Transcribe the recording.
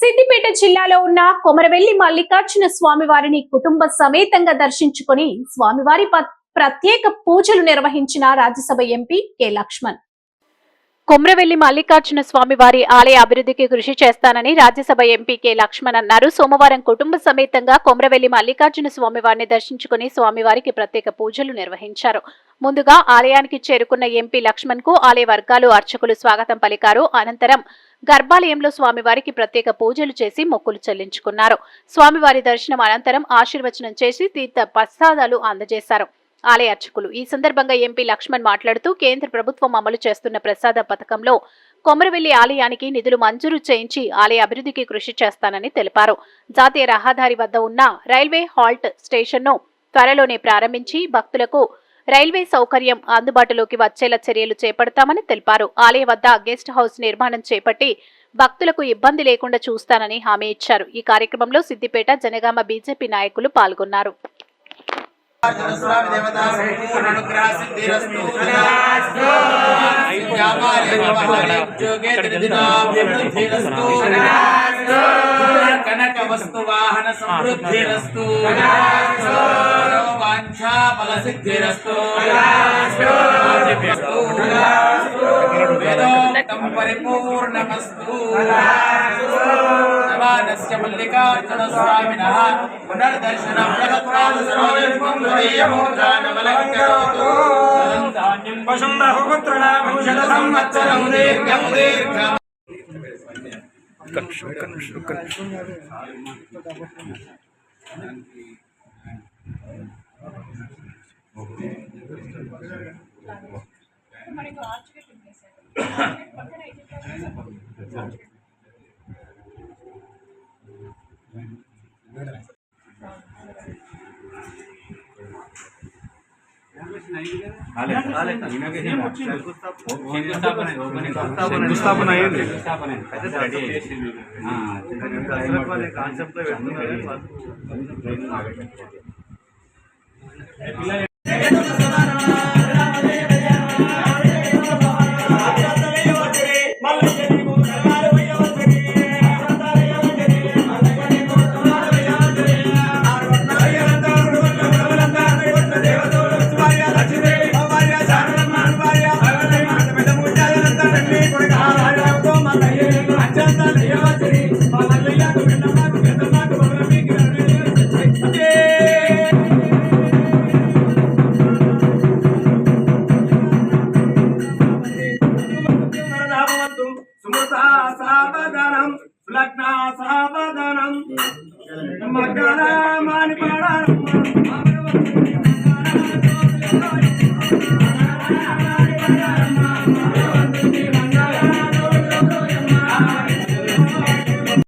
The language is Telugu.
సిద్దిపేట జిల్లాలో ఉన్న కొమరవెల్లి మల్లికార్జున స్వామివారిని కుటుంబ సమేతంగా దర్శించుకుని స్వామివారి ప్రత్యేక పూజలు నిర్వహించిన రాజ్యసభ ఎంపీ కె లక్ష్మణ్. కొమరవెల్లి మల్లికార్జున స్వామివారి ఆలయ అభివృద్ధికి కృషి చేస్తానని రాజ్యసభ ఎంపీ కె లక్ష్మణ్ అన్నారు. సోమవారం కుటుంబ సమేతంగా కొమరవెల్లి మల్లికార్జున స్వామివారిని దర్శించుకుని స్వామివారికి ప్రత్యేక పూజలు నిర్వహించారు. ముందుగా ఆలయానికి చేరుకున్న ఎంపీ లక్ష్మణ్ కు ఆలయ వర్గాలు అర్చకులు స్వాగతం పలికారు. అనంతరం గర్భాలయంలో స్వామివారికి ప్రత్యేక పూజలు చేసి మొక్కులు చెల్లించుకున్నారు. స్వామివారి దర్శనం అనంతరం ఆశీర్వచనం చేసి తీర్థ ప్రసాదాలు అందజేశారు ఆలయ అర్చకులు. ఈ సందర్భంగా ఎంపీ లక్ష్మణ్ మాట్లాడుతూ కేంద్ర ప్రభుత్వం అమలు చేస్తున్న ప్రసాద పథకంలో కొమరవెల్లి ఆలయానికి నిధులు మంజూరు చేయించి ఆలయ అభివృద్ధికి కృషి చేస్తానని తెలిపారు. జాతీయ రహదారి వద్ద ఉన్న రైల్వే హాల్ట్ స్టేషన్ను త్వరలోనే ప్రారంభించి భక్తులకు రైల్వే సౌకర్యం అందుబాటులోకి వచ్చేలా చర్యలు చేపడతామని తెలిపారు. ఆలయ వద్ద గెస్ట్ హౌస్ నిర్మాణం చేపట్టి భక్తులకు ఇబ్బంది లేకుండా చూస్తానని హామీ ఇచ్చారు. ఈ కార్యక్రమంలో సిద్దిపేట జనగామ బీజేపీ నాయకులు పాల్గొన్నారు. కనక వస్తు వాహన సమృద్ధిరస్తు వాంఛా ఫల సిద్ధిరస్తు వేదోక్తం పరిపూర్ణమస్తు. నమానస్య మల్లికార్జున స్వామినః పునర్దర్శనం జగత్రాదు సర్వజన్మం హృదయమోదానమలంకరోతు. పశుం బహుపుత్రణ భూషణ సంవత్సరం దీర్ఘం దీర్ఘం. శంకుస్థాపన అయ్యింది. సావధానం లగ్నా సావధానం మగరామాని పడారం